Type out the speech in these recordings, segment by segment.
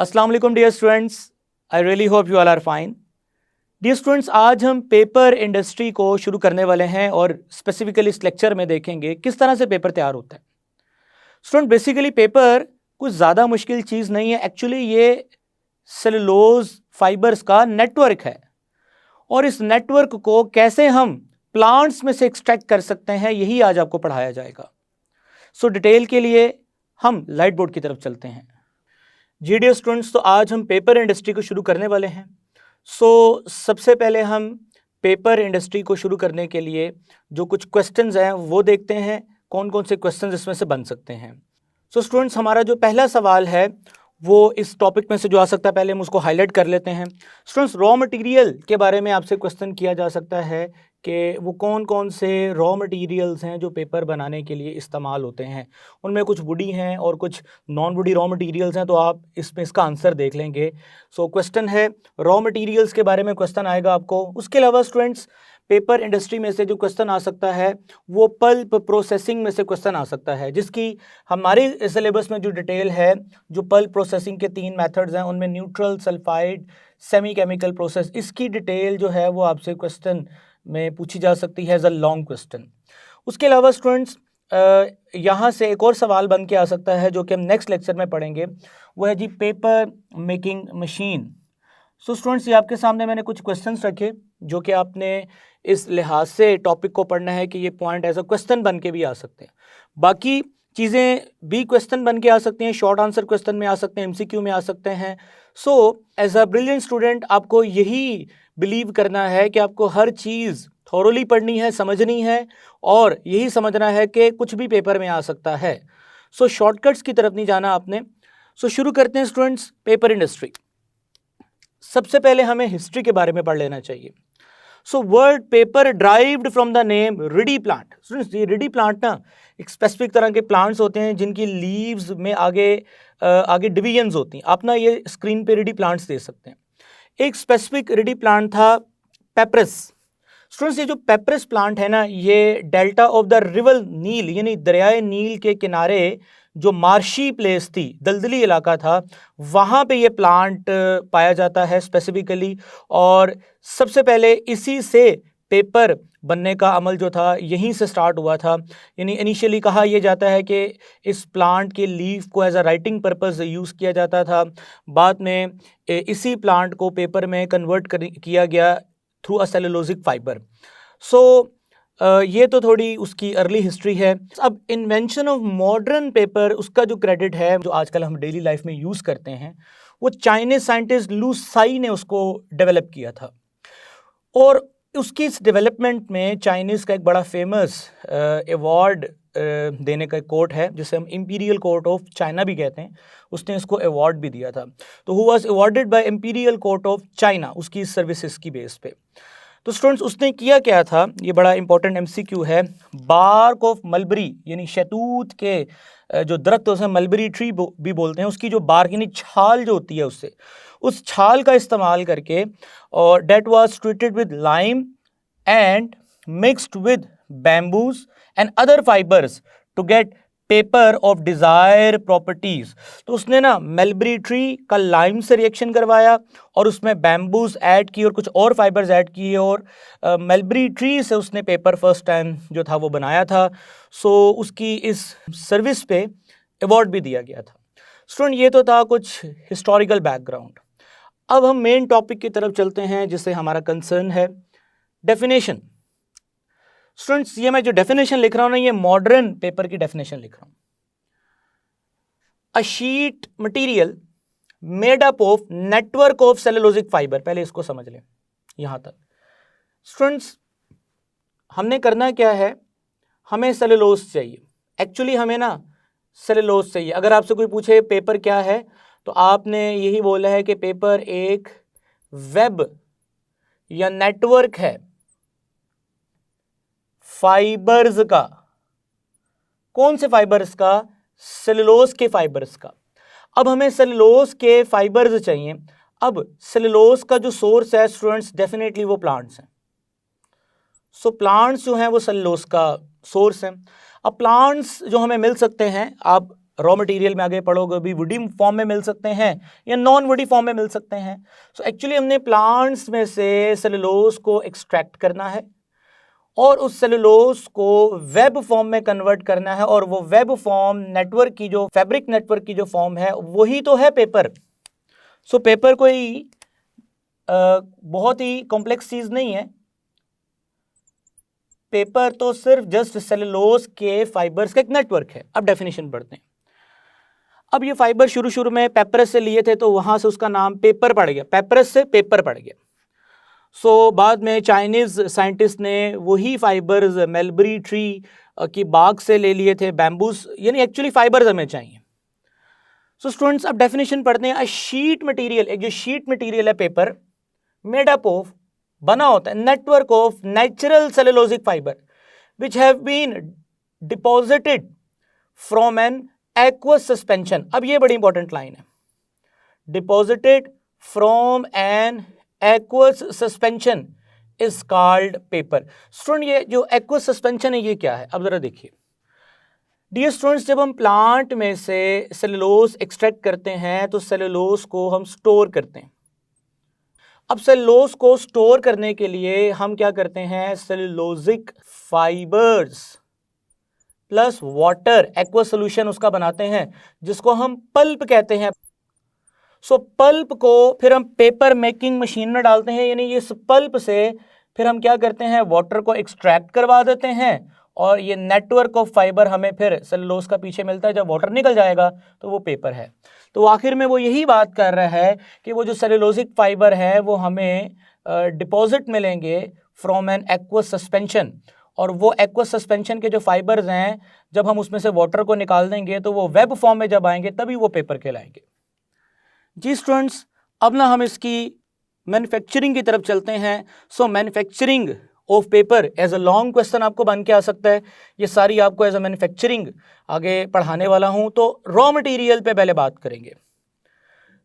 अस्सलाम वालेकुम dear students, I really hope you all are fine. Dear students, आज हम पेपर इंडस्ट्री को शुरू करने वाले हैं और स्पेसिफिकली इस लेक्चर में देखेंगे किस तरह से पेपर तैयार होता है। स्टूडेंट, बेसिकली पेपर कुछ ज़्यादा मुश्किल चीज़ नहीं है। एक्चुअली ये सेलुलोज फाइबर्स का नेटवर्क है और इस नेटवर्क को कैसे हम प्लांट्स में से एक्सट्रैक्ट कर सकते हैं, यही आज आपको पढ़ाया जाएगा। सो डिटेल के लिए हम लाइट बोर्ड की तरफ चलते हैं। जी डियर स्टूडेंट्स, तो आज हम पेपर इंडस्ट्री को शुरू करने वाले हैं। सबसे पहले हम पेपर इंडस्ट्री को शुरू करने के लिए जो कुछ क्वेश्चंस हैं वो देखते हैं, कौन कौन से क्वेश्चंस इसमें से बन सकते हैं। स्टूडेंट्स, हमारा जो पहला सवाल है वो इस टॉपिक में से जो आ सकता है, पहले हम उसको हाईलाइट कर लेते हैं। स्टूडेंट्स, रॉ मटेरियल के बारे में आपसे क्वेश्चन किया जा सकता है कि वो कौन कौन से रॉ मटेरियल्स हैं जो पेपर बनाने के लिए इस्तेमाल होते हैं। उनमें कुछ वुडी हैं और कुछ नॉन वुडी रॉ मटेरियल्स हैं, तो आप इसमें इसका आंसर देख लेंगे। क्वेश्चन है रॉ मटेरियल्स के बारे में क्वेश्चन आएगा आपको। उसके अलावा स्टूडेंट्स, पेपर इंडस्ट्री में से जो क्वेश्चन आ सकता है वो पल्प प्रोसेसिंग में से क्वेश्चन आ सकता है, जिसकी हमारे सिलेबस में जो डिटेल है, जो पल्प प्रोसेसिंग के 3 मेथड्स हैं उनमें neutral, sulphide, semi chemical process, इसकी डिटेल जो है वो आपसे क्वेश्चन में पूछी जा सकती है एज अ लॉन्ग क्वेश्चन। उसके अलावा स्टूडेंट्स, यहाँ से एक और सवाल बन के आ सकता है जो कि हम नेक्स्ट लेक्चर में पढ़ेंगे, वो है जी पेपर मेकिंग मशीन। स्टूडेंट्स, ये आपके सामने मैंने कुछ क्वेश्चंस रखे जो कि आपने इस लिहाज से टॉपिक को पढ़ना है कि ये पॉइंट एज अ क्वेश्चन बन के भी आ सकते हैं। बाकी चीज़ें भी क्वेश्चन बन के आ सकती हैं, शॉर्ट आंसर क्वेश्चन में आ सकते हैं, एमसीक्यू में आ सकते हैं। एज अ ब्रिलियंट स्टूडेंट आपको यही बिलीव करना है कि आपको हर चीज़ थॉरोली पढ़नी है, समझनी है और यही समझना है कि कुछ भी पेपर में आ सकता है। शॉर्टकट्स की तरफ नहीं जाना आपने। शुरू करते हैं स्टूडेंट्स, पेपर इंडस्ट्री। सबसे पहले हमें हिस्ट्री के बारे में पढ़ लेना चाहिए। Word paper derived from the name reedy plant. Students, ये रिडी प्लांट ना एक स्पेसिफिक तरह के प्लांट्स होते हैं जिनकी लीव्स में आगे डिवीजन्स होती हैं। आप ना ये स्क्रीन पे रिडी प्लांट्स दे सकते हैं। एक स्पेसिफिक रिडी प्लांट था पेपरस। स्टूडेंट्स, ये जो पेपरस प्लांट है ना, ये डेल्टा ऑफ द रिवर नील यानी दरियाए नील के किनारे जो मार्शी प्लेस थी, दलदली इलाका था, वहाँ पे ये प्लांट पाया जाता है स्पेसिफिकली। और सबसे पहले इसी से पेपर बनने का अमल जो था यहीं से स्टार्ट हुआ था। यानी इनिशियली कहा यह जाता है कि इस प्लांट के लीफ को as a writing purpose use किया जाता था। बाद में इसी प्लांट को पेपर में कन्वर्ट किया गया थ्रू अ सेलुलोजिक फाइबर। ये तो थोड़ी उसकी अर्ली हिस्ट्री है। अब इन्वेंशन ऑफ मॉडर्न पेपर, उसका जो क्रेडिट है जो आजकल हम डेली लाइफ में यूज़ करते हैं, वो चाइनीज साइंटिस्ट लू साई ने उसको डेवलप किया था। और उसकी इस डेवलपमेंट में चाइनीज़ का एक बड़ा फेमस अवार्ड देने का एक कोर्ट है जिसे हम इंपीरियल कोर्ट ऑफ चाइना भी कहते हैं। उसने इसको अवार्ड भी दिया था। तो who was awarded by imperial court of China, उसकी सर्विसेज की बेस पे। तो स्टूडेंट्स, उसने किया क्या था, ये बड़ा इंपॉर्टेंट एमसीक्यू है। बार्क ऑफ मलबरी यानी शहतूत के जो दरख्त उसे मलबरी ट्री भी बोलते हैं, उसकी जो बार्क यानी छाल जो होती है उससे, उस छाल का इस्तेमाल करके, और that was treated with lime and mixed with bamboos and other fibres to get paper of desired properties. तो उसने ना मलबरी ट्री का लाइम से रिएक्शन करवाया और उसमें बैम्बूज ऐड किए और कुछ और फाइबर्स ऐड किए, और मलबरी ट्री से उसने पेपर फर्स्ट टाइम जो था वो बनाया था। उसकी इस सर्विस पे अवार्ड भी दिया गया था। स्टूडेंट, ये तो था कुछ हिस्टोरिकल बैकग्राउंड। अब हम मेन टॉपिक की तरफ चलते हैं जिससे हमारा कंसर्न है, डेफिनेशन। स्टूडेंट्स, ये मैं जो डेफिनेशन लिख रहा हूं ना, ये मॉडर्न पेपर की डेफिनेशन लिख रहा हूं। A sheet material made up of network of cellulosic fibre. पहले इसको समझ लें यहां तक। स्टूडेंट्स, हमने करना क्या है, हमें सेलुलोज चाहिए। एक्चुअली हमें ना सेलुलोज चाहिए। अगर आपसे कोई पूछे पेपर क्या है, तो आपने यही बोला है कि पेपर एक वेब या नेटवर्क है फाइबर्स का। कौन से फाइबर्स का? सेलुलोज के फाइबर्स का। अब हमें सेलुलोज के फाइबर्स चाहिए। अब सेलुलोज का जो सोर्स है स्टूडेंट्स, डेफिनेटली वो प्लांट्स हैं। प्लांट्स जो हैं वो सेलुलोज का सोर्स हैं। अब प्लांट्स जो हमें मिल सकते हैं, आप रॉ मटेरियल में आगे पढ़ोगे भी वुडी फॉर्म में मिल सकते हैं या नॉन वुडी फॉर्म में मिल सकते हैं। सो एक्चुअली हमने प्लांट्स में से सेलुलोज को एक्सट्रैक्ट करना है और उस सेलुलोज को वेब फॉर्म में कन्वर्ट करना है, और वो वेब फॉर्म नेटवर्क की जो फैब्रिक नेटवर्क की जो फॉर्म है वही तो है पेपर। सो पेपर कोई बहुत ही कॉम्प्लेक्स चीज नहीं है। पेपर तो सिर्फ जस्ट सेलुलोज के फाइबर्स का एक नेटवर्क है। अब डेफिनेशन पढ़ते हैं। अब ये फाइबर शुरू में पेपरस से लिए थे तो वहां से उसका नाम पेपर पड़ गया, पेपरस से पेपर पड़ गया। सो बाद में चाइनीज साइंटिस्ट ने वही फाइबर्स मेलबरी ट्री की बाग से ले लिए थे, बैम्बूस, यानी एक्चुअली फाइबर्स हमें चाहिए। सो स्टूडेंट्स अब डेफिनेशन पढ़ते हैं। शीट मटेरियल, एक जो शीट मटेरियल है पेपर, मेड अप ऑफ, बना होता है network of natural cellulosic fibre which have been deposited from an aqueous suspension. अब ये बड़ी इंपॉर्टेंट लाइन है, deposited from an aqueous suspension is called paper. Student ये जो एक्वस सस्पेंशन है ये क्या है, अब जरा देखिए। डियर स्टूडेंट्स, जब हम प्लांट में से सेलुलोज एक्सट्रैक्ट करते हैं तो सेलुलोज को हम स्टोर करते हैं। अब सेलुलोज को स्टोर करने के लिए हम क्या करते हैं, cellulosic fibres plus water aqueous solution उसका बनाते हैं जिसको हम पल्प कहते हैं। सो पल्प को फिर हम पेपर मेकिंग मशीन में डालते हैं, यानी इस पल्प से फिर हम क्या करते हैं, वाटर को एक्सट्रैक्ट करवा देते हैं और ये नेटवर्क ऑफ फाइबर हमें फिर सेलुलोज का पीछे मिलता है। जब वाटर निकल जाएगा तो वो पेपर है। तो आखिर में वो यही बात कर रहा है कि वो जो सेलुलोजिक फाइबर है वो हमें डिपॉजिट मिलेंगे फ्रॉम एन एक्वस सस्पेंशन, और वो एक्वस सस्पेंशन के जो फाइबर्स हैं जब हम उसमें से वाटर को निकाल देंगे तो वो वेब फॉर्म में जब आएंगे तभी वो पेपर कहलाएंगे। जी स्टूडेंट्स, अब ना हम इसकी मैन्युफैक्चरिंग की तरफ चलते हैं। So manufacturing of paper as a long question आपको बन के आ सकता है। ये सारी आपको एज अ मैन्युफैक्चरिंग आगे पढ़ाने वाला हूं। तो रॉ मटेरियल पे पहले बात करेंगे।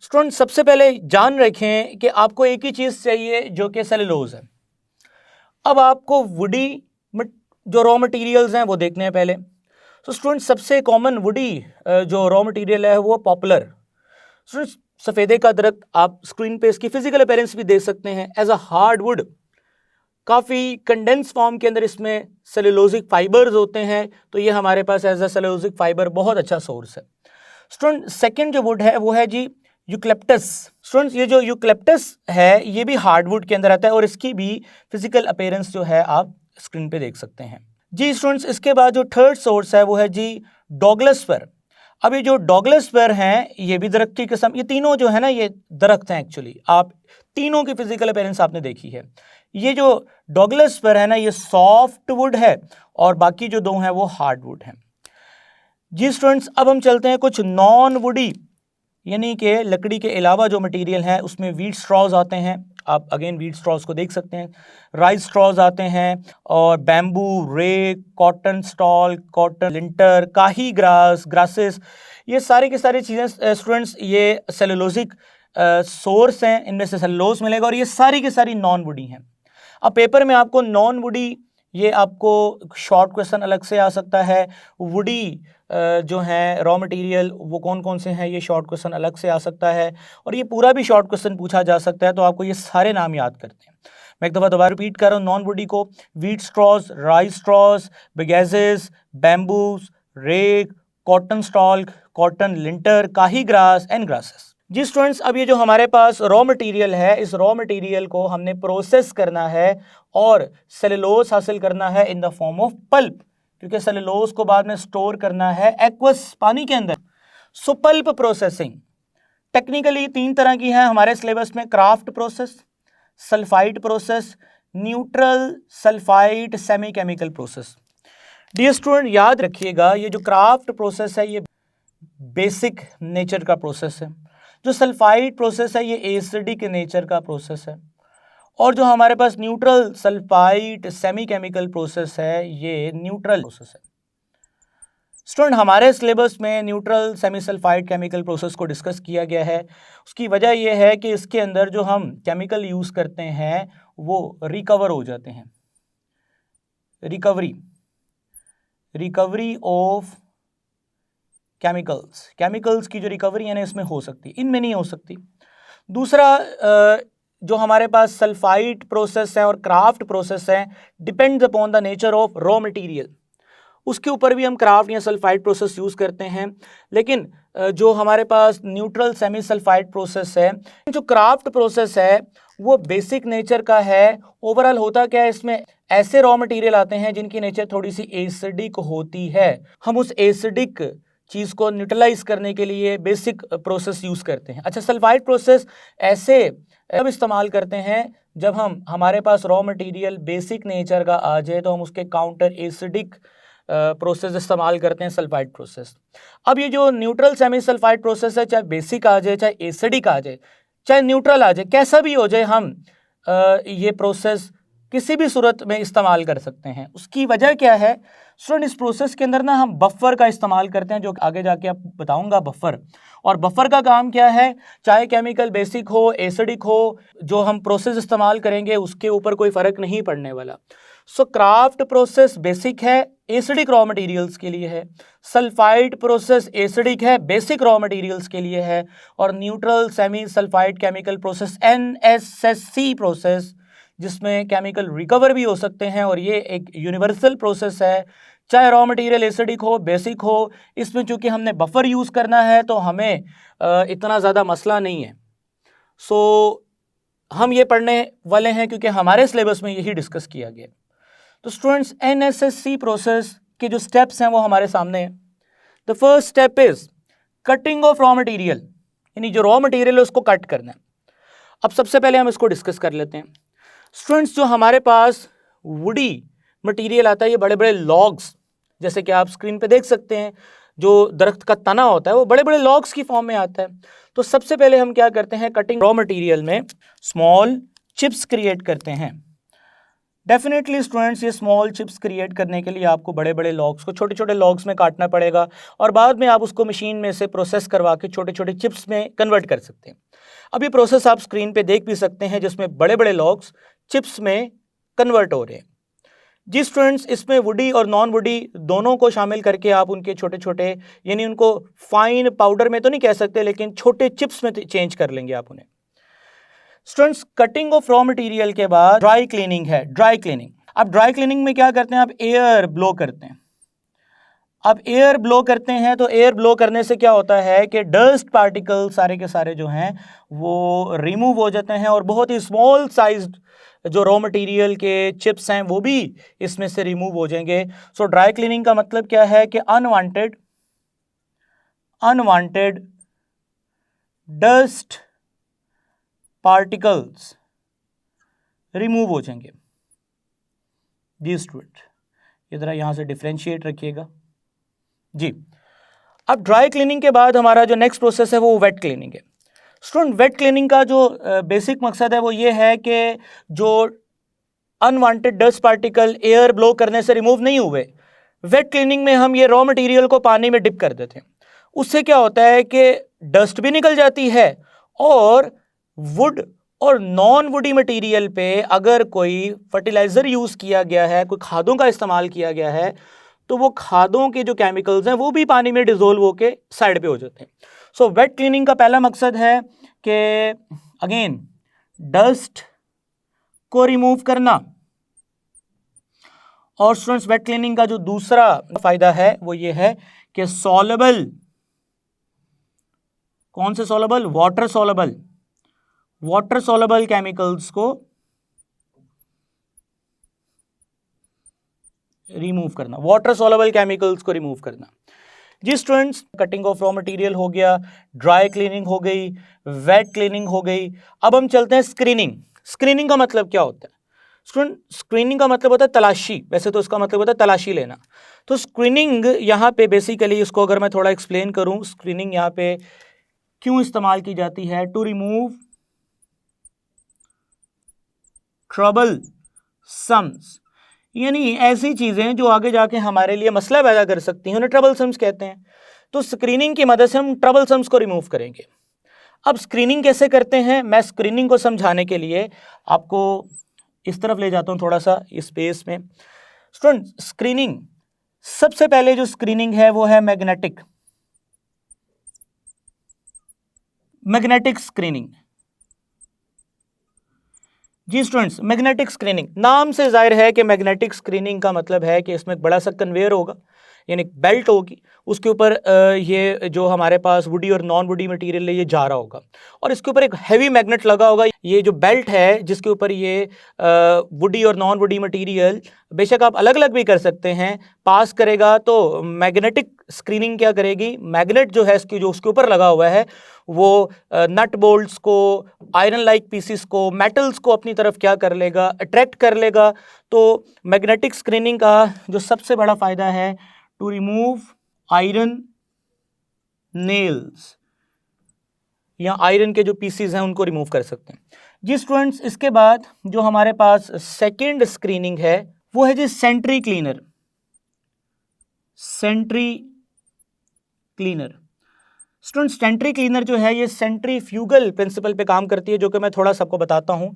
स्टूडेंट सबसे पहले जान रखें कि आपको एक ही चीज़ चाहिए जो कि सेलुलोज है। अब आपको वुडी जो रॉ मटेरियल्स हैं वो देखने हैं पहले। तो स्टूडेंट सबसे कॉमन वुडी जो रॉ मटेरियल है वो पॉपुलर। स्टूडेंट सफ़ेदे का दरख्त, आप स्क्रीन पे इसकी फिजिकल अपीयरेंस भी देख सकते हैं एज अ हार्ड वुड, काफ़ी कंडेंस फॉर्म के अंदर इसमें सेलुलोजिक फाइबर्स होते हैं, तो ये हमारे पास एज अ सेलुलोजिक फाइबर बहुत अच्छा सोर्स है। स्टूडेंट सेकेंड जो वुड है वो है जी यूकलिप्टस। स्टूडेंट्स ये जो यूकलिप्टस है ये भी हार्डवुड के अंदर आता है और इसकी भी फिजिकल अपीयरेंस जो है आप स्क्रीन पे देख सकते हैं। जी स्टूडेंट्स, इसके बाद जो थर्ड सोर्स है वो है जी डॉगलस फिर। अब ये जो डॉगलस फिर हैं ये भी दरख्त की किस्म, ये तीनों जो है ना ये दरख्त हैं एक्चुअली, आप तीनों की फिजिकल अपीयरेंस आपने देखी है। ये जो डॉगलस फिर है ना ये सॉफ्ट वुड है और बाकी जो दो हैं वो हार्ड वुड हैं। जी स्टूडेंट्स, अब हम चलते हैं कुछ नॉन वुडी यानी कि लकड़ी के अलावा जो मटेरियल है उसमें वीट स्ट्रॉज आते हैं। आप अगेन वीट स्ट्रॉज को देख सकते हैं, राइस स्ट्रॉज आते हैं और bamboo, rag, cotton stalk, cotton linter, काही ग्रासेस, ये सारी की सारी चीज़ें स्टूडेंट्स ये सेलुलोजिक सोर्स हैं, इनमें से सेलुलोज मिलेगा और ये सारी की सारी नॉन वुडी हैं। अब पेपर में आपको नॉन वुडी, ये आपको शॉर्ट क्वेश्चन अलग से आ सकता है। वुडी जो हैं रॉ मटेरियल वो कौन कौन से हैं, ये शॉर्ट क्वेश्चन अलग से आ सकता है और ये पूरा भी शॉर्ट क्वेश्चन पूछा जा सकता है। तो आपको ये सारे नाम याद करते हैं। मैं एक दफ़ा दोबारा रिपीट कर रहा हूँ नॉन वुडी को: wheat straws, rice straws, bagasses, bamboos, rag, cotton stalk, cotton linter, काही ग्रास एंड ग्रासेस। जी स्टूडेंट्स, अब ये जो हमारे पास रॉ मटेरियल है इस रॉ मटेरियल को हमने प्रोसेस करना है और सेलुलोज हासिल करना है in the form of pulp, क्योंकि सेलुलोज को बाद में स्टोर करना है एक्वस पानी के अंदर। सो पल्प प्रोसेसिंग टेक्निकली 3 तरह की है हमारे सिलेबस में: kraft process, sulphide process, neutral sulphide semi chemical process. Dear student याद रखिएगा ये जो क्राफ्ट प्रोसेस है ये बेसिक नेचर का प्रोसेस है, जो सल्फाइड प्रोसेस है ये एसिडिक नेचर का प्रोसेस है, और जो हमारे पास neutral sulphide semi chemical process है ये न्यूट्रल प्रोसेस है। स्टूडेंट हमारे सिलेबस में neutral semi sulphide chemical process को डिस्कस किया गया है। उसकी वजह यह है कि इसके अंदर जो हम केमिकल यूज़ करते हैं वो रिकवर हो जाते हैं, रिकवरी ऑफ केमिकल्स की जो रिकवरी है ना इसमें हो सकती है, इनमें नहीं हो सकती। दूसरा जो हमारे पास सल्फाइड प्रोसेस है और क्राफ्ट प्रोसेस है, depends upon the nature of raw material, उसके ऊपर भी हम क्राफ्ट या सल्फाइड प्रोसेस यूज़ करते हैं। लेकिन जो हमारे पास न्यूट्रल सेमी सल्फाइड प्रोसेस है, जो क्राफ्ट प्रोसेस है वो बेसिक नेचर का है। ओवरऑल होता क्या है, इसमें ऐसे रॉ मटेरियल आते हैं जिनकी नेचर थोड़ी सी एसिडिक होती है। हम उस एसिडिक चीज़ को न्यूट्रलाइज करने के लिए बेसिक प्रोसेस यूज़ करते हैं। अच्छा, सल्फाइड प्रोसेस ऐसे अब इस्तेमाल करते हैं जब हमारे पास रॉ मटेरियल बेसिक नेचर का आ जाए तो हम उसके काउंटर एसिडिक प्रोसेस इस्तेमाल करते हैं, सल्फाइड प्रोसेस। अब ये जो न्यूट्रल सेमी सल्फाइड प्रोसेस है, चाहे बेसिक आ जाए, चाहे एसिडिक आ जाए, चाहे न्यूट्रल आ जाए, कैसा भी हो जाए, हम ये प्रोसेस किसी भी सूरत में इस्तेमाल कर सकते हैं। उसकी वजह क्या है स्टूडेंट, इस प्रोसेस के अंदर ना हम बफर का इस्तेमाल करते हैं, जो आगे जाके आप बताऊंगा बफर। और बफर का काम क्या है, चाहे केमिकल बेसिक हो एसिडिक हो, जो हम प्रोसेस इस्तेमाल करेंगे उसके ऊपर कोई फ़र्क नहीं पड़ने वाला। सो क्राफ्ट प्रोसेस बेसिक है, एसिडिक रॉ मटेरियल्स के लिए है। सल्फाइड प्रोसेस एसिडिक है, बेसिक रॉ मटेरियल्स के लिए है। और neutral semi sulphide chemical process NSSC process, जिसमें केमिकल रिकवर भी हो सकते हैं, और ये एक यूनिवर्सल प्रोसेस है। चाहे रॉ मटेरियल एसिडिक हो बेसिक हो, इसमें चूंकि हमने बफर यूज़ करना है तो हमें इतना ज़्यादा मसला नहीं है। सो हम ये पढ़ने वाले हैं क्योंकि हमारे सिलेबस में यही डिस्कस किया गया। तो स्टूडेंट्स, NSSC प्रोसेस के जो स्टेप्स हैं वो हमारे सामने हैं। The first step is cutting of raw material, यानी जो रॉ मटेरियल है उसको कट करना है। अब सबसे पहले हम इसको डिस्कस कर लेते हैं। स्टूडेंट्स, जो हमारे पास वुडी मटेरियल आता है, ये बड़े बड़े लॉग्स, जैसे कि आप स्क्रीन पे देख सकते हैं, जो दरख्त का तना होता है वो बड़े बड़े लॉग्स की फॉर्म में आता है। तो सबसे पहले हम क्या करते हैं, कटिंग रॉ मटेरियल में स्मॉल चिप्स क्रिएट करते हैं। डेफिनेटली स्टूडेंट्स, ये स्मॉल चिप्स क्रिएट करने के लिए आपको बड़े बड़े लॉग्स को छोटे छोटे लॉग्स में काटना पड़ेगा, और बाद में आप उसको मशीन में से प्रोसेस करवा के छोटे छोटे चिप्स में कन्वर्ट कर सकते हैं। अब ये प्रोसेस आप स्क्रीन पे देख भी सकते हैं, जिसमें बड़े बड़े लॉग्स चिप्स में कन्वर्ट हो रहे हैं। जी स्टूडेंट्स, इसमें वुडी और नॉन वुडी दोनों को शामिल करके आप उनके छोटे छोटे, यानी उनको फाइन पाउडर में तो नहीं कह सकते, लेकिन छोटे चिप्स में चेंज कर लेंगे आप उन्हें। Students, cutting of raw material के बाद ड्राई क्लीनिंग है। ड्राई क्लीनिंग, अब ड्राई क्लीनिंग में क्या करते हैं, आप एयर ब्लो करते हैं। अब एयर ब्लो करते हैं तो एयर ब्लो करने से क्या होता है कि डस्ट पार्टिकल सारे के सारे जो हैं वो रिमूव हो जाते हैं, और बहुत ही स्मॉल साइज्ड जो रॉ मटेरियल के चिप्स हैं वो भी इसमें से रिमूव हो जाएंगे। सो ड्राई क्लीनिंग का मतलब क्या है कि अनवांटेड डस्ट पार्टिकल्स रिमूव हो जाएंगे। जी स्टूडेंट, ये जरा यहां से डिफरेंशिएट रखिएगा जी। अब ड्राई क्लीनिंग के बाद हमारा जो नेक्स्ट प्रोसेस है वो वेट क्लीनिंग है। स्टूडेंट, वेट क्लीनिंग का जो बेसिक मकसद है वो ये है कि जो unwanted dust particle air blow करने से रिमूव नहीं हुए, वेट क्लीनिंग में हम ये रॉ मटेरियल को पानी में डिप कर देते हैं। उससे क्या होता है कि डस्ट भी निकल जाती है, और वुड और नॉन वुडी मटेरियल पे अगर कोई फर्टिलाइज़र यूज़ किया गया है, कोई खादों का इस्तेमाल किया गया है, तो वो खादों के जो केमिकल्स हैं वो भी पानी में डिसोल्व होके साइड पे हो जाते हैं। सो वेट क्लीनिंग का पहला मकसद है कि अगेन डस्ट को रिमूव करना। और स्टूडेंट्स, वेट क्लीनिंग का जो दूसरा फायदा है वो ये है कि सॉलेबल, कौन से सॉलेबल, वाटर सॉलेबल केमिकल्स को रिमूव करना, वाटर सॉलेबल केमिकल्स को रिमूव करना। जी students, cutting of raw material हो गया, ड्राई क्लीनिंग हो गई, वेट क्लीनिंग हो गई। अब हम चलते हैं स्क्रीनिंग। स्क्रीनिंग का मतलब क्या होता है स्टूडेंट? स्क्रीनिंग का मतलब होता है तलाशी, वैसे तो इसका मतलब होता है तलाशी लेना। तो स्क्रीनिंग यहाँ पे बेसिकली, इसको अगर मैं थोड़ा एक्सप्लेन करूँ, स्क्रीनिंग यहाँ पे क्यों इस्तेमाल की जाती है, टू रिमूव ट्रबल सम्स, यानी ऐसी चीज़ें जो आगे जाके हमारे लिए मसला पैदा कर सकती हैं, उन्हें ट्रबल सम्स कहते हैं। तो स्क्रीनिंग की मदद से हम ट्रबल सम्स को रिमूव करेंगे। अब स्क्रीनिंग कैसे करते हैं, मैं स्क्रीनिंग को समझाने के लिए आपको इस तरफ ले जाता हूँ थोड़ा सा इस स्पेस में। स्टूडेंट, स्क्रीनिंग, सबसे पहले जो स्क्रीनिंग है वो है मैग्नेटिक। Magnetic screening. जी स्टूडेंट्स, मैग्नेटिक स्क्रीनिंग नाम से जाहिर है कि मैग्नेटिक स्क्रीनिंग का मतलब है कि इसमें एक बड़ा सा कन्वेयर होगा, यानी बेल्ट होगी, उसके ऊपर ये जो हमारे पास वुडी और नॉन वुडी मटेरियल है ये जा रहा होगा और इसके ऊपर एक हैवी मैग्नेट लगा होगा। ये जो बेल्ट है जिसके ऊपर ये वुडी और नॉन वुडी मटेरियल, बेशक आप अलग अलग भी कर सकते हैं, पास करेगा तो मैग्नेटिक स्क्रीनिंग क्या करेगी, मैग्नेट जो है इसकी जो उसके ऊपर लगा हुआ है वो नट बोल्ट्स को, आयरन लाइक पीसीस को, मेटल्स को अपनी तरफ क्या कर लेगा, अट्रैक्ट कर लेगा। तो मैग्नेटिक स्क्रीनिंग का जो सबसे बड़ा फायदा है, टू रिमूव आयरन नेल्स, या आयरन के जो पीसीज हैं उनको रिमूव कर सकते हैं। जी स्टूडेंट्स, इसके बाद जो हमारे पास सेकेंड स्क्रीनिंग है वो है जी centricleaner. Centricleaner students, centricleaner जो है ये सेंट्रीफ्यूगल प्रिंसिपल पे काम करती है, जो कि मैं थोड़ा सबको बताता हूँ।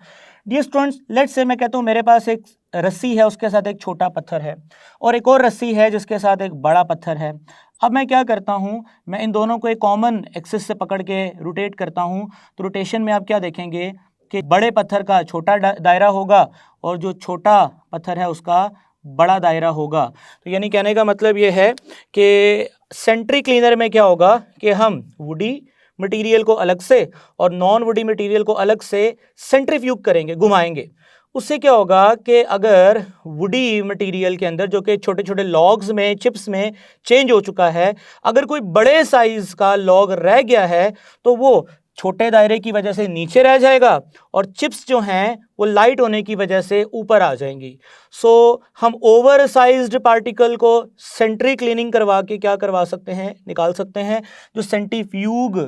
डियर स्टूडेंट्स, लेट्स से मैं कहता हूँ मेरे पास एक रस्सी है, उसके साथ एक छोटा पत्थर है और एक और रस्सी है जिसके साथ एक बड़ा पत्थर है। अब मैं क्या करता हूँ, मैं इन दोनों को एक कॉमन एक्सिस से पकड़ के रोटेट करता हूँ। तो रोटेशन में आप क्या देखेंगे कि बड़े पत्थर का छोटा दायरा होगा और जो छोटा पत्थर है उसका बड़ा दायरा होगा। तो यानी कहने का मतलब ये है कि सेंट्री क्लीनर में क्या होगा कि हम वुडी मटेरियल को अलग से और नॉन वुडी मटेरियल को अलग से सेंट्रीफ्यूग करेंगे, घुमाएंगे। उससे क्या होगा कि अगर वुडी मटेरियल के अंदर जो कि छोटे छोटे लॉग्स में, चिप्स में चेंज हो चुका है, अगर कोई बड़े साइज का लॉग रह गया है तो वो छोटे दायरे की वजह से नीचे रह जाएगा और चिप्स जो हैं वो लाइट होने की वजह से ऊपर आ जाएंगी। सो हम ओवर साइज्ड पार्टिकल को सेंट्री क्लीनिंग करवा के क्या करवा सकते हैं, निकाल सकते हैं, जो सेंट्रीफ्यूग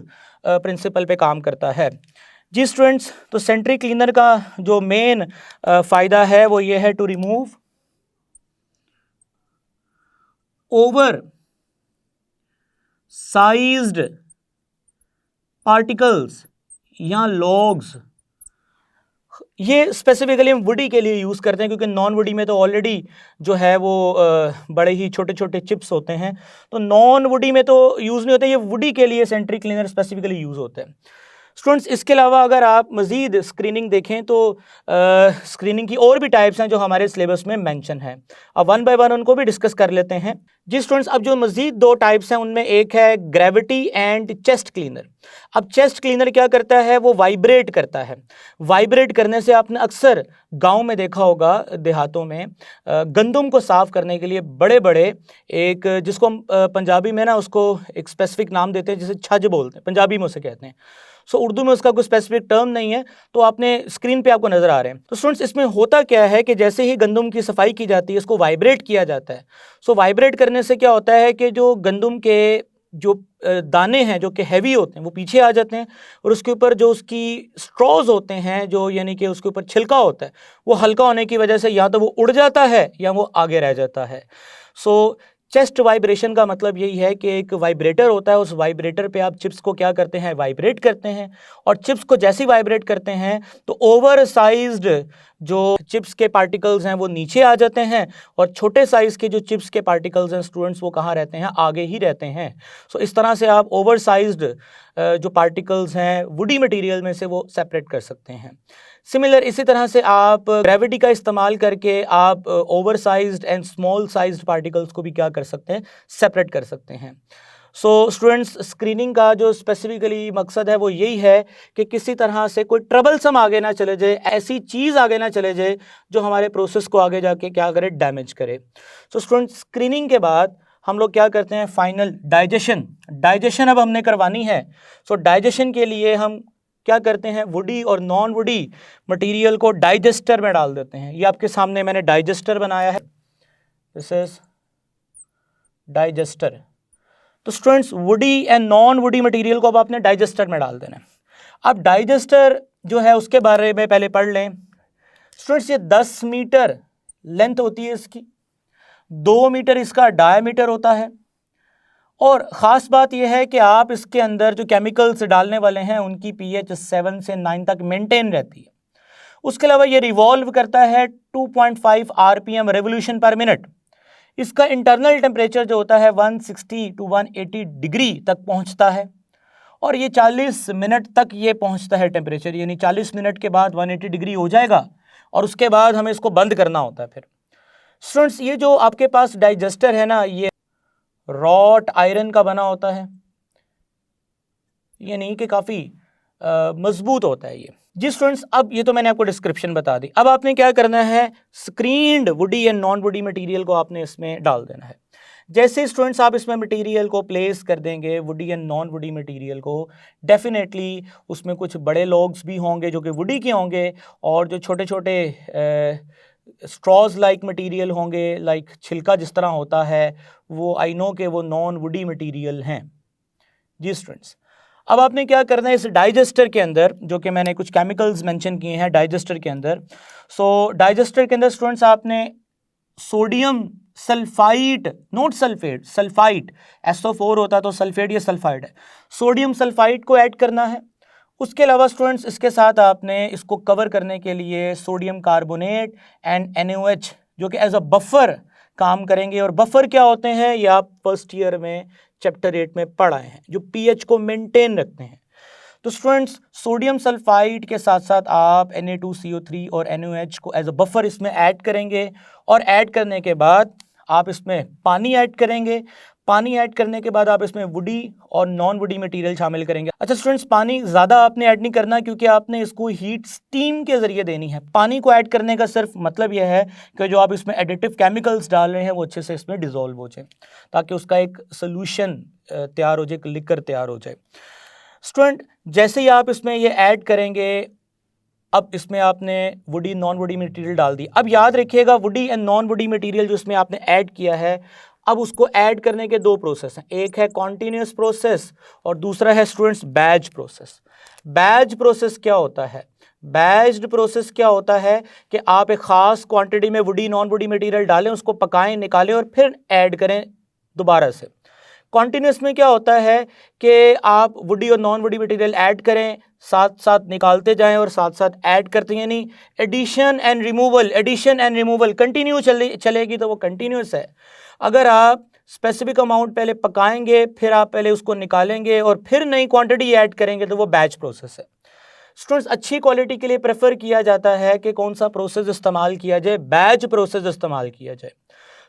प्रिंसिपल पे काम करता है। जी स्टूडेंट्स, तो सेंट्री क्लीनर का जो मेन फायदा है वो ये है to remove over sized particles या लॉग्स। ये स्पेसिफिकली हम वुडी के लिए यूज़ करते हैं क्योंकि नॉन वुडी में तो ऑलरेडी जो है वो बड़े ही छोटे छोटे चिप्स होते हैं, तो नॉन वुडी में तो यूज़ नहीं होते, ये वुडी के लिए सेंट्री क्लीनर स्पेसिफिकली यूज़ होते हैं। स्टूडेंट्स, इसके अलावा अगर आप मज़ीद स्क्रीनिंग देखें तो स्क्रीनिंग की और भी टाइप्स हैं जो हमारे सिलेबस में मेंशन है। अब वन बाय वन उनको भी डिस्कस कर लेते हैं। जी स्टूडेंट्स, अब जो मज़ीद दो टाइप्स हैं उनमें एक है ग्रेविटी एंड चेस्ट क्लीनर। अब चेस्ट क्लीनर क्या करता है, वो वाइब्रेट करता है। वाइब्रेट करने से आपने अक्सर गांव में देखा होगा, देहातों में गंदम को साफ़ करने के लिए बड़े बड़े एक, जिसको हम पंजाबी में ना उसको एक स्पेसिफिक नाम देते हैं, जिसे छज बोलते हैं, पंजाबी में उसे कहते हैं। सो उर्दू में उसका कोई स्पेसिफिक टर्म नहीं है, तो आपने स्क्रीन पे आपको नज़र आ रहे हैं। तो स्टूडेंट्स, इसमें होता क्या है कि जैसे ही गंदम की सफाई की जाती है इसको वाइब्रेट किया जाता है। सो वाइब्रेट करने से क्या होता है कि जो गंदम के जो दाने हैं जो कि हैवी होते हैं वो पीछे आ जाते हैं और उसके ऊपर जो उसकी स्ट्रॉज होते हैं, जो यानी कि उसके ऊपर छिलका होता है, वो हल्का होने की वजह से या तो वो उड़ जाता है या वो आगे रह जाता है। सो चेस्ट वाइब्रेशन का मतलब यही है कि एक वाइब्रेटर होता है, उस वाइब्रेटर पे आप चिप्स को क्या करते हैं, वाइब्रेट करते हैं, और चिप्स को जैसे ही वाइब्रेट करते हैं तो ओवर साइज्ड जो चिप्स के पार्टिकल्स हैं वो नीचे आ जाते हैं और छोटे साइज़ के जो चिप्स के पार्टिकल्स हैं स्टूडेंट्स वो कहाँ रहते हैं, आगे ही रहते हैं। सो इस तरह से आप ओवर साइज्ड जो पार्टिकल्स हैं वुडी मटेरियल में से वो सेपरेट कर सकते हैं। सिमिलर इसी तरह से आप ग्रेविटी का इस्तेमाल करके आप over sized and small sized particles को भी क्या कर सकते हैं, सेपरेट कर सकते हैं। सो स्टूडेंट्स, स्क्रीनिंग का जो स्पेसिफिकली मकसद है वो यही है कि किसी तरह से कोई ट्रबलसम आगे ना चले जाए, ऐसी चीज़ आगे ना चले जाए जो हमारे प्रोसेस को आगे जाके क्या करे, डैमेज करे। सो स्टूडेंट्स, स्क्रीनिंग के बाद हम लोग क्या करते हैं, फाइनल डाइजेशन अब हमने करवानी है। सो डाइजेशन के लिए हम क्या करते हैं, वुडी और नॉन वुडी मटेरियल को डाइजेस्टर में डाल देते हैं। ये आपके सामने मैंने डाइजेस्टर बनाया है, दिस इज डाइजेस्टर। तो students, woody and non woody material को अब आपने डाइजेस्टर में डाल देना है। अब डाइजेस्टर जो है उसके बारे में पहले पढ़ लें। स्टूडेंट्स, ये 10 मीटर लेंथ होती है इसकी, 2 मीटर इसका डायमीटर होता है, और ख़ास बात यह है कि आप इसके अंदर जो केमिकल्स डालने वाले हैं उनकी pH 7 से 9 तक मेंटेन रहती है। उसके अलावा ये रिवॉल्व करता है 2.5 RPM रेवोल्यूशन पर मिनट। इसका इंटरनल टेम्परेचर जो होता है 160 to 180 डिग्री तक पहुंचता है, और ये 40 मिनट तक ये पहुंचता है टेम्परेचर, यानी 40 मिनट के बाद 180 डिग्री हो जाएगा और उसके बाद हमें इसको बंद करना होता है। फिर स्टूडेंट्स ये जो आपके पास डाइजेस्टर है ना, ये रॉट आयरन का बना होता है, ये नहीं कि काफ़ी मजबूत होता है ये जी स्टूडेंट्स। अब ये तो मैंने आपको डिस्क्रिप्शन बता दी। अब आपने क्या करना है, screened woody and non woody material को आपने इसमें डाल देना है। जैसे स्टूडेंट्स आप इसमें मटेरियल को प्लेस कर देंगे, woody and non woody material को, डेफिनेटली उसमें कुछ बड़े लॉग्स भी होंगे जो कि वुडी के होंगे, और जो छोटे छोटे स्ट्रॉज लाइक मटेरियल होंगे, लाइक छिलका जिस तरह होता है, वो आई नो के वो नॉन वुडी मटेरियल हैं जी स्टूडेंट्स। अब आपने क्या करना है, इस डाइजेस्टर के अंदर जो कि मैंने कुछ केमिकल्स मेंशन किए हैं डाइजेस्टर के अंदर, सो डाइजेस्टर के अंदर स्टूडेंट्स आपने sodium sulphide, note sulphate, sulphide SO4 होता है तो सल्फेट ये सल्फाइड है, सोडियम सल्फाइड को ऐड करना है। उसके अलावा स्टूडेंट्स इसके साथ आपने इसको कवर करने के लिए सोडियम कार्बोनेट एंड NaOH जो कि एज अ बफर काम करेंगे। और बफर क्या होते हैं ये आप फर्स्ट ईयर में चैप्टर 8 में पढ़ आए हैं, जो pH को मेंटेन रखते हैं। तो स्टूडेंट्स सोडियम सल्फाइड के साथ साथ आप Na2CO3 और NaOH को एज अ बफर इसमें ऐड करेंगे, और ऐड करने के बाद आप इसमें पानी ऐड करेंगे। पानी ऐड करने के बाद आप इसमें वुडी और नॉन वुडी मटेरियल शामिल करेंगे। अच्छा स्टूडेंट्स, पानी ज़्यादा आपने ऐड नहीं करना क्योंकि आपने इसको हीट स्टीम के ज़रिए देनी है। पानी को ऐड करने का सिर्फ मतलब यह है कि जो आप इसमें एडिटिव केमिकल्स डाल रहे हैं वो अच्छे से इसमें डिज़ोल्व हो जाए, ताकि उसका एक सोल्यूशन तैयार हो जाए, एक लिक्वर तैयार हो जाए। स्टूडेंट जैसे ही आप इसमें ये ऐड करेंगे, अब इसमें आपने वुडी नॉन वुडी मटेरियल डाल दी। अब याद रखिएगा woody and non woody material जो इसमें आपने ऐड किया है, अब उसको ऐड करने के दो प्रोसेस हैं, एक है कॉन्टिन्यूस प्रोसेस और दूसरा है students batch process. Batch process क्या होता है? बैच्ड प्रोसेस क्या होता है कि आप एक ख़ास क्वांटिटी में वुडी नॉन वुडी मटेरियल डालें, उसको पकाएं, निकालें और फिर ऐड करें दोबारा से। कॉन्टिन्यूस में क्या होता है कि आप वुडी और नॉन वुडी मटेरियल ऐड करें, साथ साथ निकालते जाएं और साथ साथ ऐड करते हैं, यानी addition and removal, addition and removal continue चलेगी तो वो कंटिन्यूस है। अगर आप स्पेसिफिक अमाउंट पहले पकाएंगे, फिर आप पहले उसको निकालेंगे और फिर नई क्वांटिटी ऐड करेंगे तो वो बैच प्रोसेस है। स्टूडेंट्स अच्छी क्वालिटी के लिए प्रेफर किया जाता है कि कौन सा प्रोसेस इस्तेमाल किया जाए, बैच प्रोसेस इस्तेमाल किया जाए।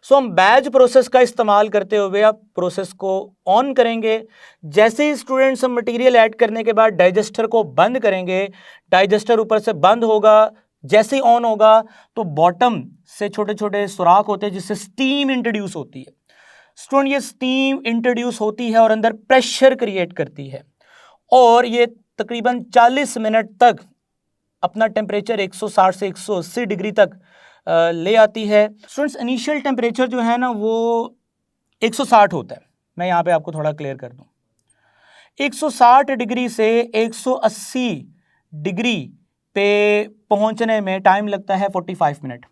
सो हम बैच प्रोसेस का इस्तेमाल करते हुए आप प्रोसेस को ऑन करेंगे। जैसे ही स्टूडेंट्स हम मटेरियल ऐड करने के बाद डाइजेस्टर को बंद करेंगे, डाइजेस्टर ऊपर से बंद होगा, जैसे ही ऑन होगा तो बॉटम से छोटे छोटे सुराख होते हैं जिससे स्टीम इंट्रोड्यूस होती है। स्टूडेंट ये स्टीम इंट्रोड्यूस होती है और अंदर प्रेशर क्रिएट करती है, और ये तकरीबन 40 मिनट तक अपना टेम्परेचर 160 से 180 डिग्री तक ले आती है। स्टूडेंट्स इनिशियल टेम्परेचर जो है ना वो 160 होता है। मैं यहाँ पे आपको थोड़ा क्लियर कर दूँ, 160 डिग्री से 180 डिग्री पे पहुँचने में टाइम लगता है 45 मिनट।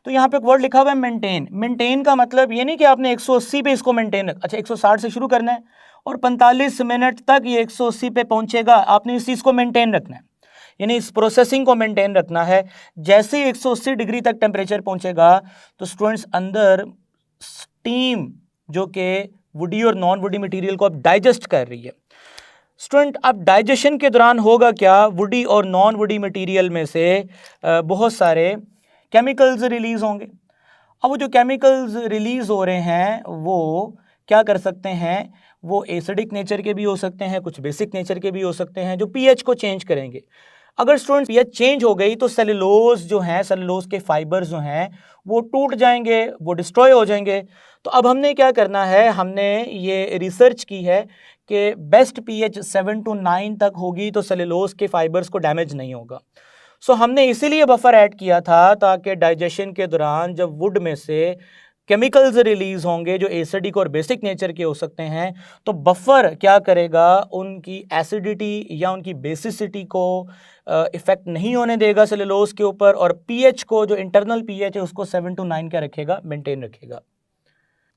तो यहाँ पे एक वर्ड लिखा हुआ है मेंटेन। मेंटेन का मतलब ये नहीं कि आपने 180 पे इसको मेंटेन अच्छा 160 से शुरू करना है और 45 मिनट तक ये 180 पे पहुँचेगा, आपने इस चीज़ को मेंटेन रखना है, यानी इस प्रोसेसिंग को मेंटेन रखना है। जैसे ही 180 डिग्री तक टेम्परेचर पहुंचेगा तो स्टूडेंट्स अंदर स्टीम जो कि वुडी और नॉन वुडी मटेरियल को अब डाइजेस्ट कर रही है। स्टूडेंट अब डाइजेशन के दौरान होगा क्या, वुडी और नॉन वुडी मटेरियल में से बहुत सारे केमिकल्स रिलीज होंगे। अब वो जो केमिकल्स रिलीज हो रहे हैं वो क्या कर सकते हैं, वो एसिडिक नेचर के भी हो सकते हैं, कुछ बेसिक नेचर के भी हो सकते हैं, जो पीएच को चेंज करेंगे। अगर स्टूडेंट्स पीएच चेंज हो गई तो सेलुलोज जो हैं, सेलुलोज के फाइबर्स जो हैं वो टूट जाएंगे, वो डिस्ट्रॉय हो जाएंगे। तो अब हमने क्या करना है, हमने ये रिसर्च की है कि बेस्ट पीएच 7 to 9 तक होगी तो सेलुलोज के फाइबर्स को डैमेज नहीं होगा। सो हमने इसीलिए बफर ऐड किया था ताकि डाइजेशन के दौरान जब वुड में से केमिकल्स रिलीज होंगे जो एसिडिक और बेसिक नेचर के हो सकते हैं, तो बफर क्या करेगा, उनकी एसिडिटी या उनकी बेसिसिटी को इफेक्ट नहीं होने देगा सेलुलोज के ऊपर, और पीएच को, जो इंटरनल पीएच है उसको 7 to 9 का रखेगा, मेंटेन रखेगा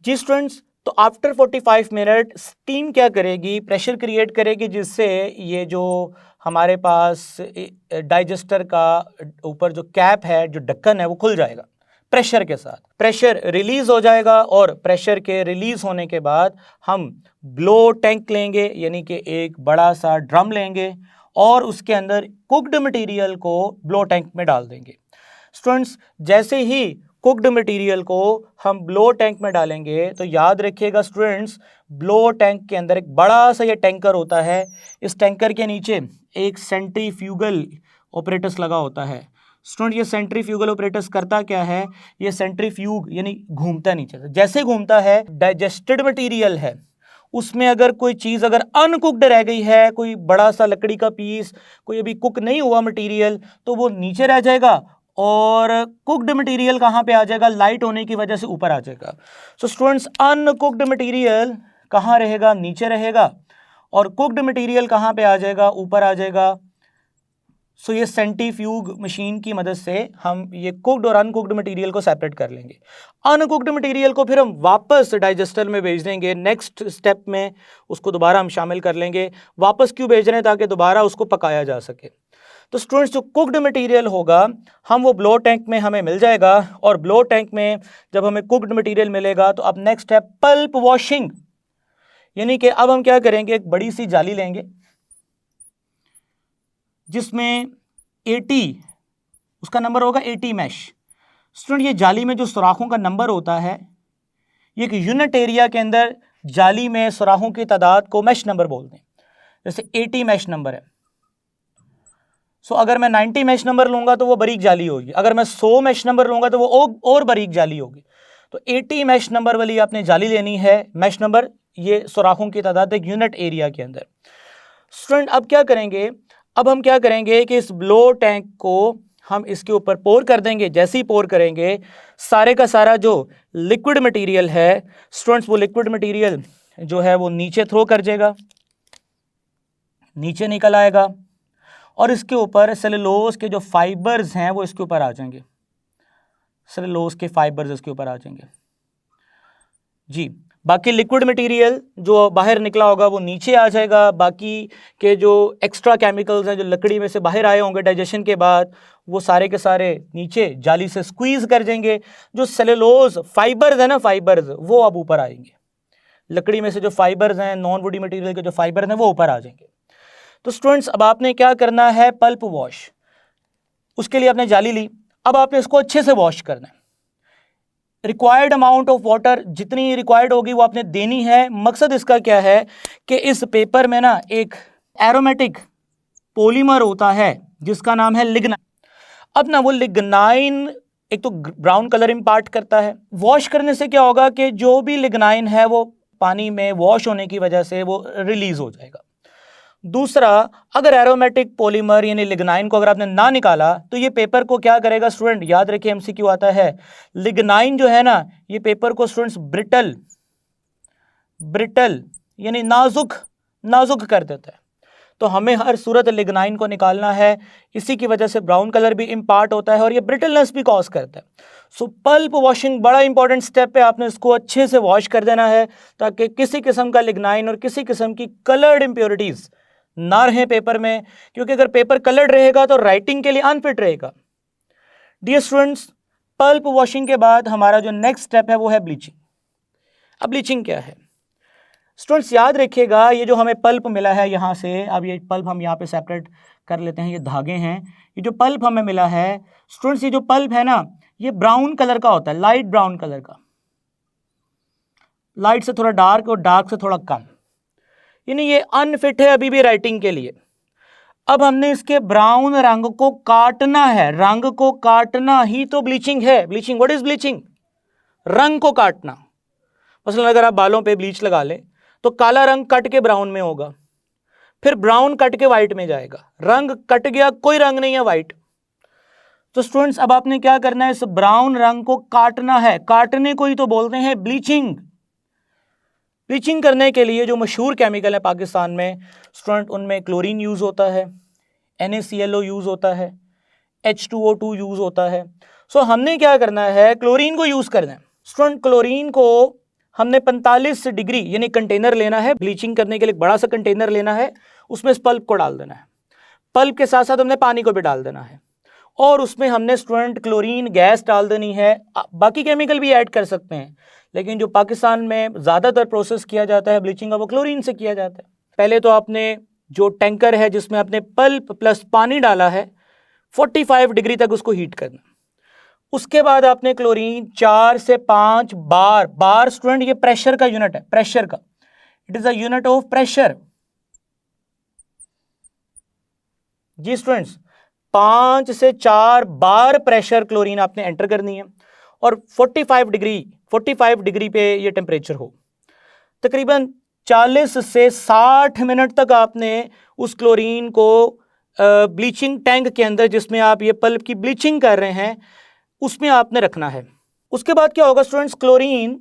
जी स्टूडेंट्स। तो आफ्टर 45 मिनट स्टीम क्या करेगी, प्रेशर क्रिएट करेगी, जिससे ये जो हमारे पास डाइजेस्टर का ऊपर जो कैप है, जो ढक्कन है, वो खुल जाएगा, प्रेशर के साथ। प्रेशर रिलीज हो जाएगा और प्रेशर के रिलीज होने के बाद हम ब्लो टैंक लेंगे, यानी कि एक बड़ा सा ड्रम लेंगे और उसके अंदर कुक्ड मटेरियल को ब्लो टैंक में डाल देंगे। स्टूडेंट्स, जैसे ही कुक्ड मटेरियल को हम ब्लो टैंक में डालेंगे तो याद रखिएगा स्टूडेंट्स, ब्लो टैंक के अंदर एक बड़ा सा ये टैंकर होता है। इस टैंकर के नीचे एक सेंट्रीफ्यूगल ऑपरेटस लगा होता है। स्टूडेंट, ये सेंट्रीफ्यूगल ऑपरेटस करता क्या है, ये सेंट्रीफ्यूग यानी घूमता है नीचे से। जैसे घूमता है, डाइजेस्टेड मटेरियल है, उसमें अगर कोई चीज़ अगर अनकुक्ड रह गई है, कोई बड़ा सा लकड़ी का पीस, कोई अभी कुक नहीं हुआ मटेरियल, तो वो नीचे रह जाएगा और कुक्ड मटेरियल कहाँ पे आ जाएगा, लाइट होने की वजह से ऊपर आ जाएगा। सो स्टूडेंट्स, अनकुक्ड मटेरियल कहाँ रहेगा, नीचे रहेगा, और कुक्ड मटेरियल कहाँ पे आ जाएगा, ऊपर आ जाएगा। सो ये सेंट्रीफ्यूग मशीन की मदद से हम ये कुक्ड और अनकुक्ड मटेरियल को सेपरेट कर लेंगे। अनकुक्ड मटेरियल को फिर हम वापस डाइजेस्टर में भेज देंगे। नेक्स्ट स्टेप में उसको दोबारा हम शामिल कर लेंगे। वापस क्यों भेज रहे हैं, ताकि दोबारा उसको पकाया जा सके। तो स्टूडेंट्स, जो कुक्ड मटेरियल होगा हम वो ब्लो टैंक में हमें मिल जाएगा, और ब्लो टैंक में जब हमें कुक्ड मटेरियल मिलेगा तो अब नेक्स्ट है पल्प वॉशिंग। यानी कि अब हम क्या करेंगे, एक बड़ी सी जाली लेंगे जिसमें 80 उसका नंबर होगा 80 मैश। स्टूडेंट, ये जाली में जो सुराखों का नंबर होता है, ये एक यूनिट एरिया के अंदर जाली में सुराखों की तादाद को मैश नंबर बोलते हैं। जैसे 80 मैश नंबर है, सो अगर मैं 90 मैश नंबर लूंगा तो वो बारीक जाली होगी, अगर मैं 100 मैश नंबर लूंगा तो वो और बारीक जाली होगी। तो 80 मैश नंबर वाली आपने जाली लेनी है। मैश नंबर ये सुराखों की तादाद एक यूनिट एरिया के अंदर। स्टूडेंट, अब क्या करेंगे, अब हम क्या करेंगे कि इस ब्लो टैंक को हम इसके ऊपर पोर कर देंगे। जैसे ही पोर करेंगे, सारे का सारा जो लिक्विड मटेरियल है स्टूडेंट्स, वो लिक्विड मटेरियल जो है वो नीचे थ्रो कर जाएगा, नीचे निकल आएगा, और इसके ऊपर सेलुलोज के जो फाइबर्स हैं वो इसके ऊपर आ जाएंगे। सेलुलोज के फाइबर्स इसके ऊपर आ जाएंगे जी। बाकी लिक्विड मटेरियल जो बाहर निकला होगा वो नीचे आ जाएगा। बाकी के जो एक्स्ट्रा केमिकल्स हैं जो लकड़ी में से बाहर आए होंगे डाइजेशन के बाद, वो सारे के सारे नीचे जाली से स्क्वीज कर जाएंगे। जो सेलुलोज फाइबर्स है ना, फाइबर्स वो अब ऊपर आएंगे। लकड़ी में से जो फाइबर्स हैं, नॉन वुडी मटेरियल के जो फाइबर्स हैं वो ऊपर आ जाएंगे। तो स्टूडेंट्स, अब आपने क्या करना है, पल्प वॉश। उसके लिए आपने जाली ली, अब आपने इसको अच्छे से वॉश करना है। रिक्वायर्ड अमाउंट ऑफ वाटर जितनी रिक्वायर्ड होगी वो आपने देनी है। मकसद इसका क्या है कि इस पेपर में ना एक एरोमेटिक पॉलीमर होता है जिसका नाम है लिग्नाइन। अब ना वो लिग्नाइन एक तो ब्राउन कलर इम्पार्ट करता है। वॉश करने से क्या होगा कि जो भी लिग्नाइन है वो पानी में वॉश होने की वजह से वो रिलीज हो जाएगा। दूसरा, अगर एरोमेटिक पॉलीमर यानी लिग्नाइन को अगर आपने ना निकाला तो ये पेपर को क्या करेगा स्टूडेंट, याद रखिए एमसीक्यू आता है, लिग्नाइन जो है ना ये पेपर को स्टूडेंट्स ब्रिटल यानी नाजुक कर देता है। तो हमें हर सूरत लिग्नाइन को निकालना है, इसी की वजह से ब्राउन कलर भी इम्पार्ट होता है और ये ब्रिटलनेस भी कॉज करता है। सो पल्प वॉशिंग बड़ा इंपॉर्टेंट स्टेप है, आपने इसको अच्छे से वॉश कर देना है ताकि किसी किस्म का लिग्नाइन और किसी किस्म की कलर्ड इम्प्योरिटीज ना रहे पेपर में, क्योंकि अगर पेपर कलर्ड रहेगा तो राइटिंग के लिए अनफिट रहेगा। डियर स्टूडेंट्स, पल्प वॉशिंग के बाद हमारा जो नेक्स्ट स्टेप है वो है ब्लीचिंग। अब ब्लीचिंग क्या है स्टूडेंट्स, याद रखिएगा, ये जो हमें पल्प मिला है यहाँ से, अब ये पल्प हम यहाँ पे सेपरेट कर लेते हैं, ये धागे हैं। ये जो पल्प हमें मिला है स्टूडेंट्स, ये जो पल्प है ना ये ब्राउन कलर का होता है, लाइट ब्राउन कलर का, लाइट से थोड़ा डार्क और डार्क से थोड़ा कम, यानी ये अनफिट है अभी भी राइटिंग के लिए। अब हमने इसके ब्राउन रंग को काटना है, रंग को काटना ही तो ब्लीचिंग है। Bleaching, what is bleaching? रंग को काटना। मसलन अगर आप बालों पे ब्लीच लगा लें तो काला रंग कट के ब्राउन में होगा, फिर ब्राउन कट के व्हाइट में जाएगा, रंग कट गया, कोई रंग नहीं है व्हाइट। तो स्टूडेंट्स, अब आपने क्या करना है, इस ब्राउन रंग को काटना है, काटने को ही तो बोलते हैं ब्लीचिंग। ब्लीचिंग करने के लिए जो मशहूर केमिकल है पाकिस्तान में स्टूडेंट, उनमें क्लोरीन यूज होता है, NaClO यूज होता है, H2O2 यूज होता है। सो हमने क्या करना है, क्लोरीन को यूज करना है। स्टूडेंट, क्लोरीन को हमने 45 डिग्री यानी कंटेनर लेना है, ब्लीचिंग करने के लिए बड़ा सा कंटेनर लेना है, उसमें इस पल्प को डाल देना है। पल्प के साथ साथ हमने पानी को भी डाल देना है। और उसमें हमने स्टूडेंट क्लोरीन गैस डाल देनी है। बाकी केमिकल भी ऐड कर सकते हैं, लेकिन जो पाकिस्तान में ज़्यादातर प्रोसेस किया जाता है ब्लीचिंग का, वो क्लोरीन से किया जाता है। पहले तो आपने जो टैंकर है जिसमें आपने पल्प प्लस पानी डाला है 45 डिग्री तक उसको हीट करना। उसके बाद आपने क्लोरीन 4 से 5 बार, बार स्टूडेंट ये प्रेशर का यूनिट है, प्रेशर का, it is a unit of pressure जी स्टूडेंट्स। 5 से 4 बार प्रेशर क्लोरीन आपने एंटर करनी है और 45 डिग्री पे ये टेम्परेचर हो। तकरीबन 40 से 60 मिनट तक आपने उस क्लोरीन को ब्लीचिंग टैंक के अंदर, जिसमें आप ये पल्प की ब्लीचिंग कर रहे हैं, उसमें आपने रखना है। उसके बाद क्या होगा स्टूडेंट्स, क्लोरीन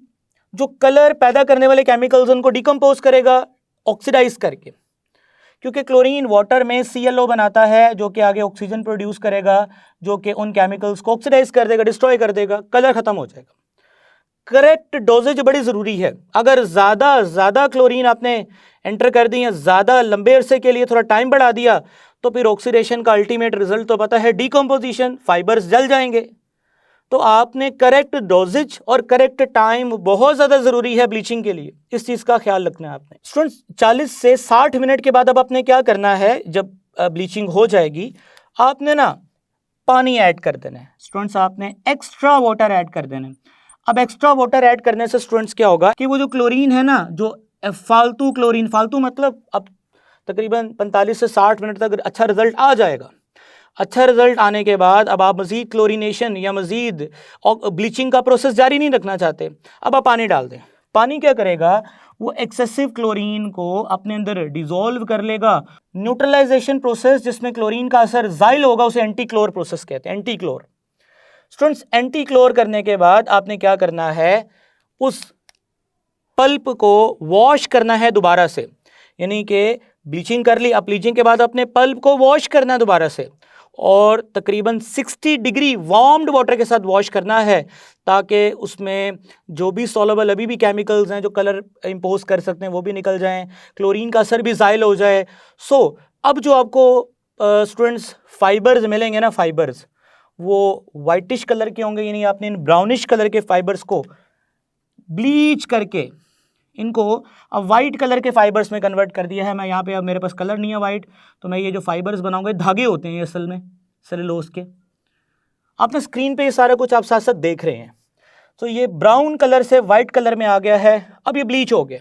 जो कलर पैदा करने वाले केमिकल्स उनको डिकम्पोज करेगा ऑक्सीडाइज करके, क्योंकि क्लोरीन वाटर में ClO बनाता है जो कि आगे ऑक्सीजन प्रोड्यूस करेगा, जो कि उन केमिकल्स को ऑक्सीडाइज कर देगा, डिस्ट्रॉय कर देगा, कलर खत्म हो जाएगा। करेक्ट डोजेज बड़ी ज़रूरी है। अगर ज़्यादा क्लोरीन आपने एंटर कर दी या ज़्यादा लंबे अरसे के लिए थोड़ा टाइम बढ़ा दिया, तो फिर ऑक्सीडेशन का अल्टीमेट रिजल्ट तो पता है, डिकम्पोजिशन, फाइबर्स जल जाएंगे। तो आपने करेक्ट डोजेज और करेक्ट टाइम बहुत ज़्यादा ज़रूरी है ब्लीचिंग के लिए, इस चीज़ का ख्याल रखना है आपने। स्टूडेंट्स 40 से 60 मिनट के बाद अब आपने क्या करना है, जब ब्लीचिंग हो जाएगी आपने ना पानी ऐड कर देना है। स्टूडेंट्स आपने एक्स्ट्रा वाटर ऐड कर देना है। अब एक्स्ट्रा वाटर ऐड करने से स्टूडेंट्स क्या होगा कि वो जो क्लोरीन है ना, जो फालतू क्लोरीन, फालतू मतलब अब तकरीबन 45 से 60 मिनट तक अच्छा रिजल्ट आ जाएगा। अच्छा रिजल्ट आने के बाद अब आप मज़ीद क्लोरीनेशन या मज़ीद ब्लीचिंग का प्रोसेस जारी नहीं रखना चाहते, अब आप पानी डाल दें। पानी क्या करेगा, वो एक्सेसिव क्लोरीन को अपने अंदर डिसॉल्व कर लेगा। न्यूट्रलाइजेशन प्रोसेस जिसमें क्लोरीन का असर ज़ाइल होगा उसे एंटी क्लोर प्रोसेस कहते हैं, एंटी क्लोर। स्टूडेंट्स एंटी क्लोर करने के बाद आपने क्या करना है, उस पल्प को वॉश करना है दोबारा से, यानी कि ब्लीचिंग कर ली, अब ब्लीचिंग के बाद अपने पल्प को वॉश करना है दोबारा से, और तकरीबन 60 डिग्री वार्म्ड वाटर के साथ वॉश करना है, ताकि उसमें जो भी सॉल्युबल अभी भी केमिकल्स हैं जो कलर इंपोज कर सकते हैं वो भी निकल जाएं, क्लोरीन का असर भी ज़ाइल हो जाए। सो अब जो आपको स्टूडेंट्स फाइबर्स मिलेंगे ना, फाइबर्स वो वाइटिश कलर के होंगे, यानी आपने इन ब्राउनिश कलर के फाइबर्स को ब्लीच करके इनको अब वाइट कलर के फाइबर्स में कन्वर्ट कर दिया है। मैं यहाँ पे, अब मेरे पास कलर नहीं है वाइट, तो मैं ये जो फाइबर्स बनाऊंगा, धागे होते हैं ये असल में सेलुलोज के। आपने स्क्रीन पे ये सारा कुछ आप साथ साथ देख रहे हैं। तो ये ब्राउन कलर से वाइट कलर में आ गया है, अब ये ब्लीच हो गया।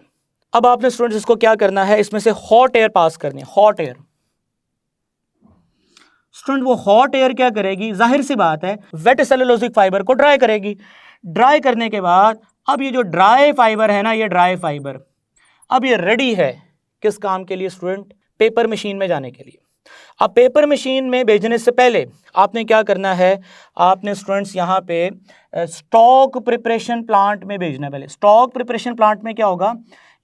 अब आपने स्टूडेंट्स इसको क्या करना है, इसमें से हॉट एयर पास करनी है, हॉट एयर। स्टूडेंट वो हॉट एयर क्या करेगी, जाहिर सी बात है वेट सेलुलोजिक फाइबर को ड्राई करेगी। ड्राई करने के बाद अब ये जो ड्राई फाइबर है ना, ये ड्राई फाइबर अब ये रेडी है किस काम के लिए स्टूडेंट, पेपर मशीन में जाने के लिए। अब पेपर मशीन में भेजने से पहले आपने क्या करना है, आपने स्टूडेंट्स यहाँ पे स्टॉक प्रिपरेशन प्लांट में भेजना है। पहले स्टॉक प्रिपरेशन प्लांट में क्या होगा,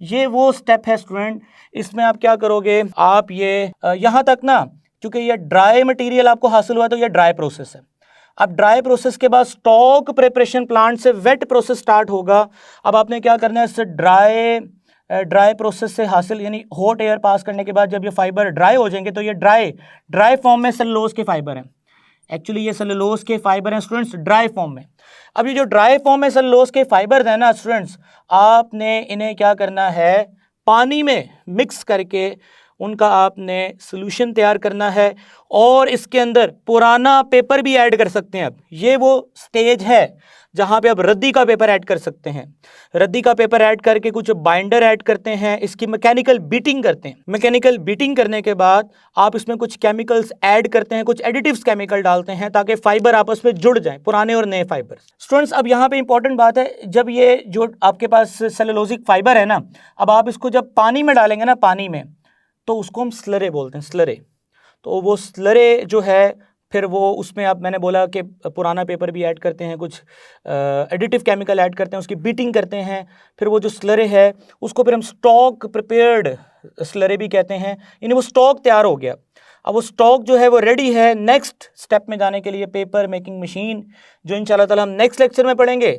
ये वो स्टेप है स्टूडेंट, इसमें आप क्या करोगे, आप ये यहाँ तक ना, क्योंकि ये ड्राई मटेरियल आपको हासिल हुआ तो ये ड्राई प्रोसेस है। अब ड्राई प्रोसेस के बाद स्टॉक प्रिपरेशन प्लांट से वेट प्रोसेस स्टार्ट होगा। अब आपने क्या करना है, इससे ड्राई प्रोसेस से हासिल यानी हॉट एयर पास करने के बाद जब ये फाइबर ड्राई हो जाएंगे तो ये ड्राई फॉर्म में सेलुलोज के फाइबर हैं। एक्चुअली ये सेलुलोज के फाइबर हैं स्टूडेंट्स ड्राई फॉर्म में। अब ये जो ड्राई फॉर्म में सेलुलोज के फाइबर हैं ना स्टूडेंट्स, आपने इन्हें क्या करना है, पानी में मिक्स करके उनका आपने सोल्यूशन तैयार करना है, और इसके अंदर पुराना पेपर भी ऐड कर सकते हैं। अब ये वो स्टेज है जहाँ पे आप रद्दी का पेपर ऐड कर सकते हैं। रद्दी का पेपर ऐड करके कुछ बाइंडर ऐड करते हैं, इसकी मैकेनिकल बीटिंग करते हैं। मैकेनिकल बीटिंग करने के बाद आप इसमें कुछ केमिकल्स ऐड करते हैं, कुछ एडिटिव्स केमिकल डालते हैं ताकि फाइबर आपस में जुड़ जाएं, पुराने और नए फाइबर। स्टूडेंट्स अब यहाँ पे इंपॉर्टेंट बात है, जब ये जो आपके पास सेलुलोजिक फाइबर है ना, अब आप इसको जब पानी में डालेंगे ना, पानी में, तो उसको हम स्लरे बोलते हैं, स्लरे। तो वो स्लरे जो है फिर वो उसमें आप, मैंने बोला कि पुराना पेपर भी ऐड करते हैं, कुछ एडिटिव केमिकल ऐड करते हैं, उसकी बीटिंग करते हैं, फिर वो जो स्लरे है उसको फिर हम स्टॉक प्रिपेयर्ड स्लरे भी कहते हैं, यानी वो स्टॉक तैयार हो गया। अब वो स्टॉक जो है वो रेडी है नेक्स्ट स्टेप में जाने के लिए, पेपर मेकिंग मशीन, जो इंशाल्लाह ताला हम नेक्स्ट लेक्चर में पढ़ेंगे।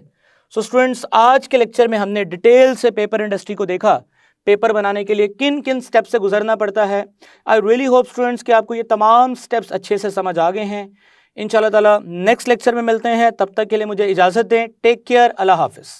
सो स्टूडेंट्स आज के लेक्चर में हमने डिटेल से पेपर इंडस्ट्री को देखा, पेपर बनाने के लिए किन किन स्टेप से गुजरना पड़ता है। आई रियली होप स्टूडेंट्स कि आपको ये तमाम स्टेप्स अच्छे से समझ आ गए हैं। इंशाल्लाह ताला नेक्स्ट लेक्चर में मिलते हैं, तब तक के लिए मुझे इजाज़त दें। टेक केयर, अल्लाह हाफिज़।